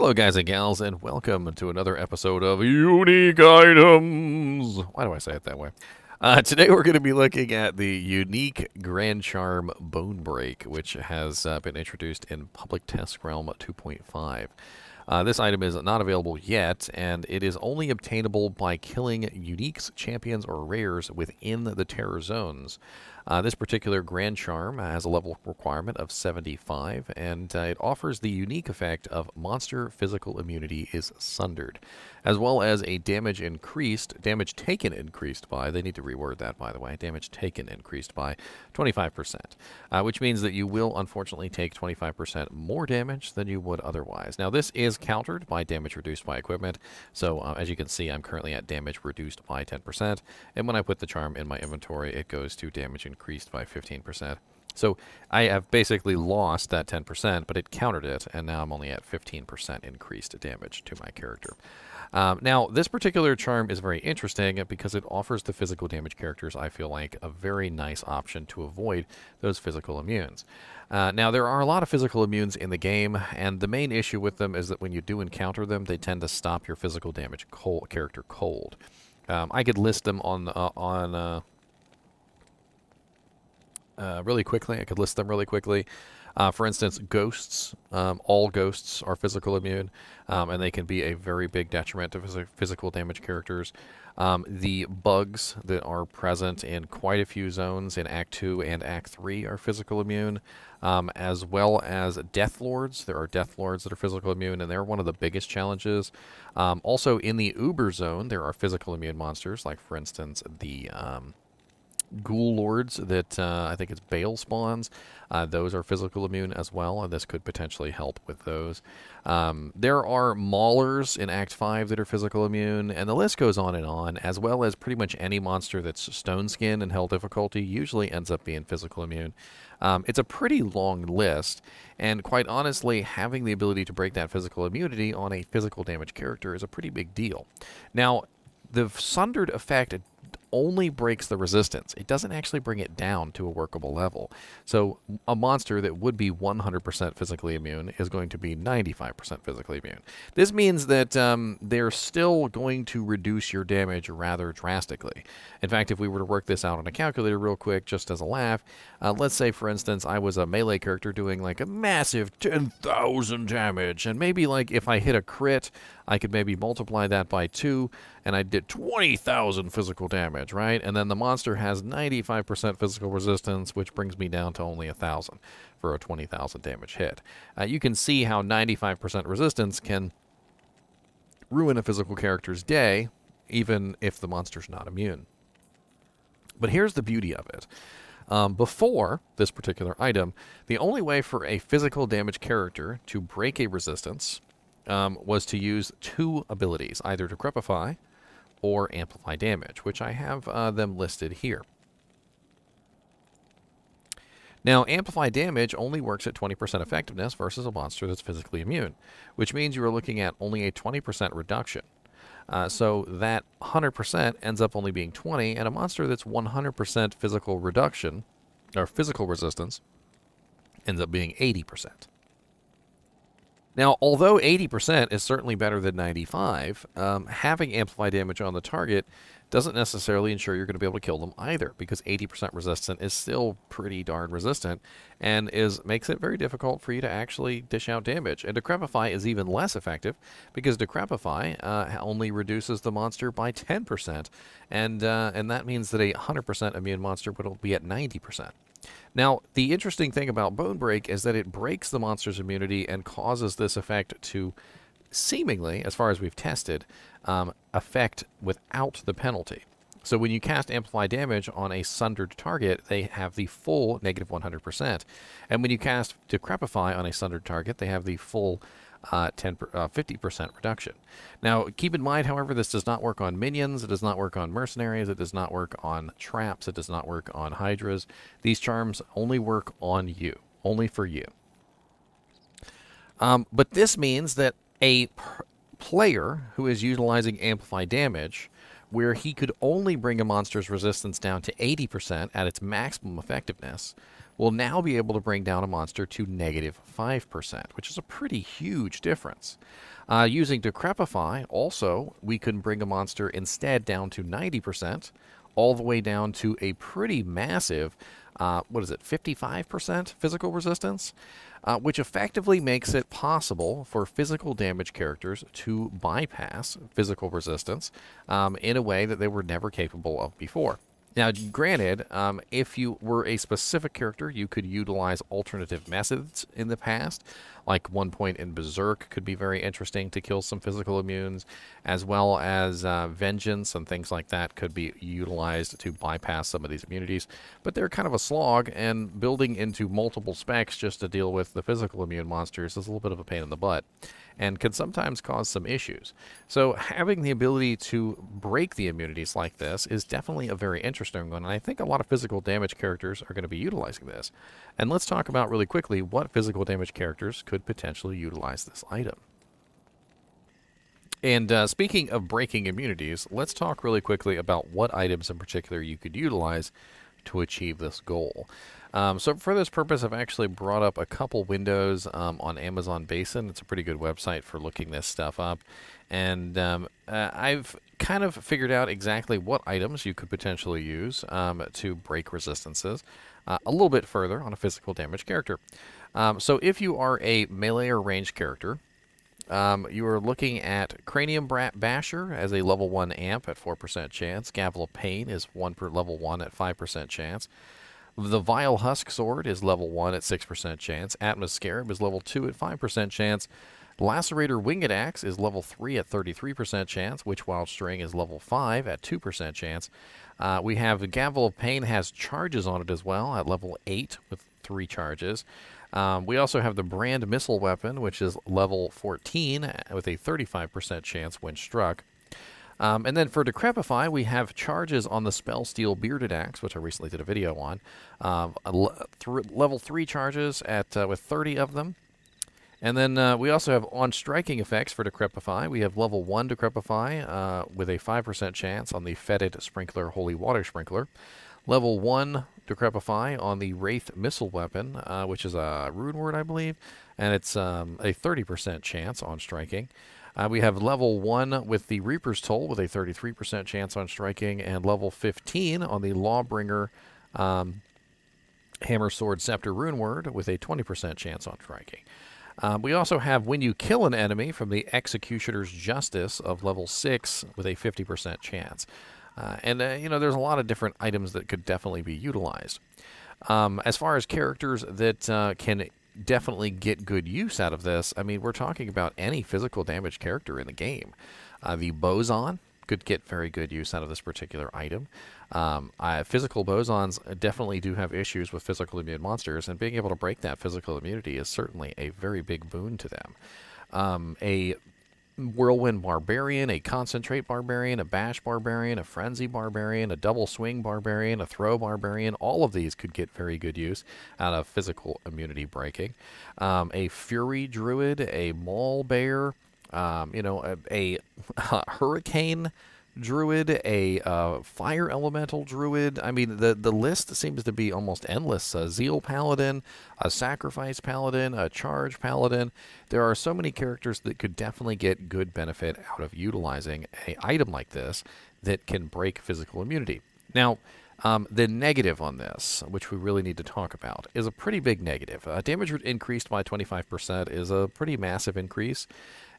Hello guys and gals, and welcome to another episode of Unique Items! Why do I say it that way? Today we're going to be looking at the unique Grand Charm Bone Break, which has been introduced in Public Test Realm 2.5. This item is not available yet, and it is only obtainable by killing uniques, champions, or rares within the terror zones. This particular Grand Charm has a level requirement of 75, and it offers the unique effect of monster physical immunity is sundered, as well as a damage taken increased by, they need to reword that by the way, damage taken increased by 25%, which means that you will unfortunately take 25% more damage than you would otherwise. Now this is countered by damage reduced by equipment, so as you can see I'm currently at damage reduced by 10%, and when I put the charm in my inventory it goes to damage increased by 15%. So I have basically lost that 10%, but it countered it, and now I'm only at 15% increased damage to my character. Now, this particular charm is very interesting because it offers the physical damage characters, I feel like, a very nice option to avoid those physical immunes. Now, there are a lot of physical immunes in the game, and the main issue with them is that when you do encounter them, they tend to stop your physical damage character cold. I could list them really quickly. I could list them really quickly. For instance, ghosts. All ghosts are physical immune, and they can be a very big detriment to physical damage characters. The bugs that are present in quite a few zones in Act 2 and Act 3 are physical immune, as well as Death Lords. There are Death Lords that are physical immune, and they're one of the biggest challenges. Also, in the Uber zone, there are physical immune monsters, like, for instance, the Ghoul Lords that I think it's Bale spawns. Those are physical immune as well, and this could potentially help with those. There are Maulers in Act 5 that are physical immune, and the list goes on, as well as pretty much any monster that's Stone Skin and Hell difficulty usually ends up being physical immune. It's a pretty long list, and quite honestly, having the ability to break that physical immunity on a physical damage character is a pretty big deal. Now, the Sundered effect only breaks the resistance. It doesn't actually bring it down to a workable level. So a monster that would be 100% physically immune is going to be 95% physically immune. This means that they're still going to reduce your damage rather drastically. In fact, if we were to work this out on a calculator real quick, just as a laugh, let's say, for instance, I was a melee character doing like a massive 10,000 damage, and maybe like if I hit a crit, I could maybe multiply that by 2, and I did 20,000 physical damage, right? And then the monster has 95% physical resistance, which brings me down to only 1,000 for a 20,000 damage hit. You can see how 95% resistance can ruin a physical character's day, even if the monster's not immune. But here's the beauty of it. Before this particular item, the only way for a physical damage character to break a resistance was to use two abilities, either Decrepify or Amplify Damage, which I have them listed here. Now, Amplify Damage only works at 20% effectiveness versus a monster that's physically immune, which means you are looking at only a 20% reduction. So that 100% ends up only being 20, and a monster that's 100% physical reduction, or physical resistance, ends up being 80%. Now, although 80% is certainly better than 95, having Amplify Damage on the target doesn't necessarily ensure you're going to be able to kill them either, because 80% resistant is still pretty darn resistant, and makes it very difficult for you to actually dish out damage. And Decrepify is even less effective, because Decrepify only reduces the monster by 10%, and that means that a 100% immune monster would be at 90%. Now, the interesting thing about Bone Break is that it breaks the monster's immunity and causes this effect to seemingly, as far as we've tested, affect without the penalty. So when you cast Amplify Damage on a Sundered target, they have the full negative 100%. And when you cast Decrepify on a Sundered target, they have the full 50% reduction. Now, keep in mind, however, this does not work on minions, it does not work on mercenaries, it does not work on traps, it does not work on hydras. These charms only work on you, only for you. But this means that a player who is utilizing Amplify Damage, where he could only bring a monster's resistance down to 80% at its maximum effectiveness, will now be able to bring down a monster to -5%, which is a pretty huge difference. Using Decrepify, also, we can bring a monster instead down to 90%, all the way down to a pretty massive, 55% physical resistance, which effectively makes it possible for physical damage characters to bypass physical resistance in a way that they were never capable of before. Now, granted, if you were a specific character, you could utilize alternative methods in the past, like one point in Berserk could be very interesting to kill some physical immunes, as well as Vengeance and things like that could be utilized to bypass some of these immunities. But they're kind of a slog, and building into multiple specs just to deal with the physical immune monsters is a little bit of a pain in the butt, and can sometimes cause some issues. So having the ability to break the immunities like this is definitely a very interesting one, and I think a lot of physical damage characters are going to be utilizing this. And let's talk about really quickly what physical damage characters could potentially utilize this item. And speaking of breaking immunities, let's talk really quickly about what items in particular you could utilize to achieve this goal. So for this purpose, I've actually brought up a couple windows on Amazon Basin. It's a pretty good website for looking this stuff up. And I've kind of figured out exactly what items you could potentially use to break resistances a little bit further on a physical damage character. So if you are a melee or ranged character, you are looking at Cranium Basher as a level 1 amp at 4% chance. Gavel of Pain is 1 per level 1 at 5% chance. The Vile Husk Sword is level 1 at 6% chance. Atmos Scarab is level 2 at 5% chance. Lacerator Winged Axe is level 3 at 33% chance. Witch Wild String is level 5 at 2% chance. We have the Gavel of Pain has charges on it as well at level 8 with 3 charges. We also have the Brand Missile Weapon, which is level 14 with a 35% chance when struck. And then for Decrepify, we have charges on the Spell Steel Bearded Axe, which I recently did a video on. Level 3 charges at with 30 of them. And then we also have on striking effects for Decrepify. We have level 1 Decrepify with a 5% chance on the Fetid Sprinkler Holy Water Sprinkler. Level 1 Decrepify on the Wraith Missile Weapon, which is a rune word, I believe, and it's a 30% chance on striking. We have level 1 with the Reaper's Toll with a 33% chance on striking, and level 15 on the Lawbringer Hammer Sword Scepter rune word with a 20% chance on striking. We also have when you kill an enemy from the Executioner's Justice of level 6 with a 50% chance. You know, there's a lot of different items that could definitely be utilized. As far as characters that can definitely get good use out of this, I mean, we're talking about any physical damage character in the game. The Boson could get very good use out of this particular item. Physical Bosons definitely do have issues with physical immune monsters, and being able to break that physical immunity is certainly a very big boon to them. A Whirlwind Barbarian, a Concentrate Barbarian, a Bash Barbarian, a Frenzy Barbarian, a Double Swing Barbarian, a Throw Barbarian, all of these could get very good use out of physical immunity breaking. A Fury Druid, a Maul Bear, you know, a Hurricane Druid, a Fire Elemental Druid. I mean, the list seems to be almost endless. A Zeal Paladin, a Sacrifice Paladin, a Charge Paladin. There are so many characters that could definitely get good benefit out of utilizing an item like this that can break physical immunity. Now, the negative on this, which we really need to talk about, is a pretty big negative. Damage increased by 25% is a pretty massive increase.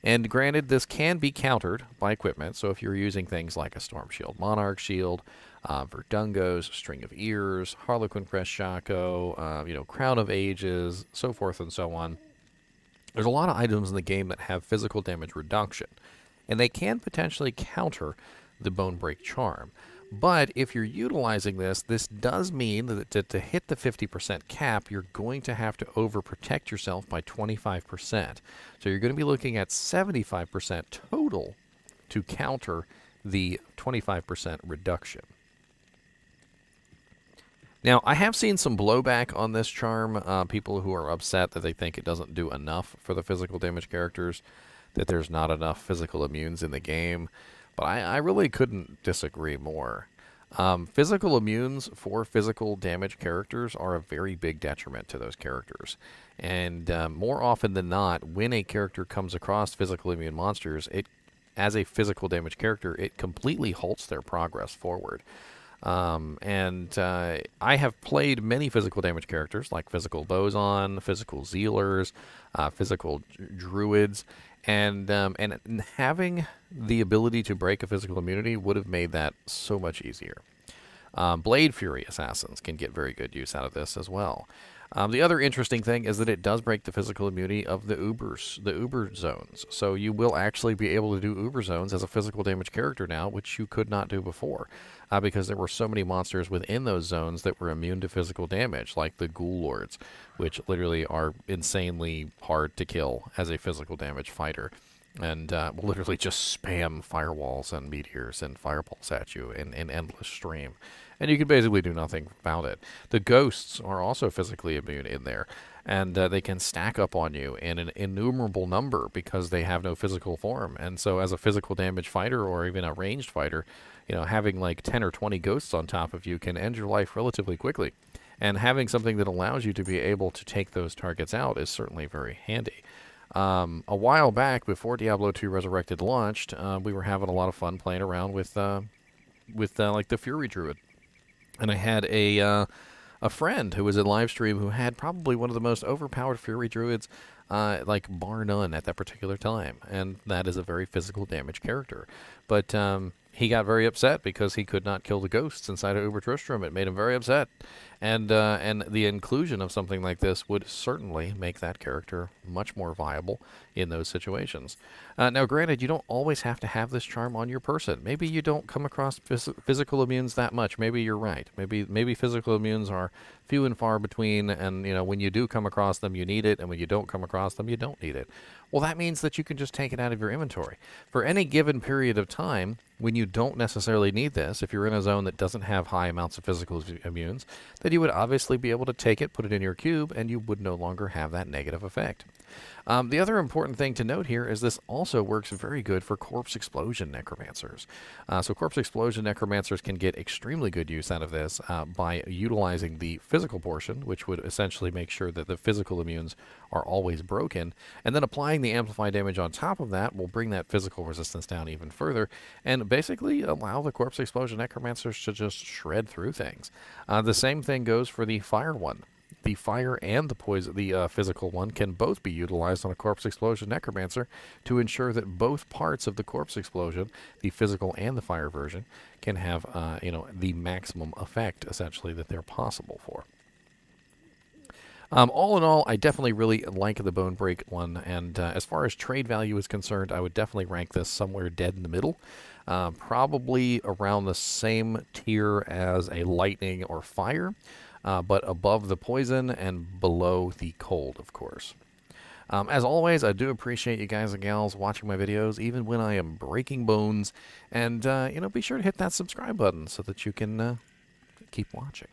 And granted, this can be countered by equipment, so if you're using things like a Storm Shield, Monarch Shield, Verdungo's String of Ears, Harlequin Crest Shaco, you know, Crown of Ages, so forth and so on, there's a lot of items in the game that have physical damage reduction, and they can potentially counter the Bone Break Charm. But if you're utilizing this, this does mean that to hit the 50% cap, you're going to have to overprotect yourself by 25%. So you're going to be looking at 75% total to counter the 25% reduction. Now, I have seen some blowback on this charm, people who are upset that they think it doesn't do enough for the physical damage characters. that there's not enough physical immunes in the game, but I really couldn't disagree more. Physical immunes for physical damage characters are a very big detriment to those characters. And more often than not, when a character comes across physical immune monsters, as a physical damage character, it completely halts their progress forward. I have played many physical damage characters like physical boson, physical zealers, physical druids, and having the ability to break a physical immunity would have made that so much easier. Blade Fury assassins can get very good use out of this as well. The other interesting thing is that it does break the physical immunity of the Uber zones. So you will actually be able to do Uber zones as a physical damage character now, which you could not do before, because there were so many monsters within those zones that were immune to physical damage, like the Ghoul Lords, which literally are insanely hard to kill as a physical damage fighter. And will literally just spam firewalls and meteors and fireballs at you in endless stream. And you can basically do nothing about it. The ghosts are also physically immune in there, and they can stack up on you in an innumerable number because they have no physical form. And so as a physical damage fighter or even a ranged fighter, having like 10 or 20 ghosts on top of you can end your life relatively quickly. And having something that allows you to be able to take those targets out is certainly very handy. A while back, before Diablo 2 Resurrected launched, we were having a lot of fun playing around with like the Fury Druid, and I had a friend who was in live stream who had probably one of the most overpowered Fury Druids, like bar none at that particular time, and that is a very physical damage character. But he got very upset because he could not kill the ghosts inside of Uber Tristram. It made him very upset. And the inclusion of something like this would certainly make that character much more viable in those situations. Now, granted, you don't always have to have this charm on your person. Maybe you don't come across physical immunes that much. Maybe you're right. Maybe physical immunes are few and far between, and when you do come across them, you need it, and when you don't come across them, you don't need it. Well, that means that you can just take it out of your inventory. For any given period of time, when you don't necessarily need this, if you're in a zone that doesn't have high amounts of physical immunes, then you would obviously be able to take it, put it in your cube, and you would no longer have that negative effect. The other important thing to note here is this also works very good for Corpse Explosion Necromancers. So Corpse Explosion Necromancers can get extremely good use out of this by utilizing the physical portion, which would essentially make sure that the physical immunes are always broken, and then applying the amplified damage on top of that will bring that physical resistance down even further, and basically allow the Corpse Explosion Necromancers to just shred through things. The same thing goes for the fire one. The fire and the poison, the physical one, can both be utilized on a Corpse Explosion Necromancer to ensure that both parts of the Corpse Explosion, the physical and the fire version, can have the maximum effect, essentially, that they're possible for. All in all, I definitely really like the Bone Break one, and as far as trade value is concerned, I would definitely rank this somewhere dead in the middle. Probably around the same tier as a Lightning or Fire, but above the Poison and below the Cold, of course. As always, I do appreciate you guys and gals watching my videos, even when I am breaking bones, and be sure to hit that subscribe button so that you can keep watching.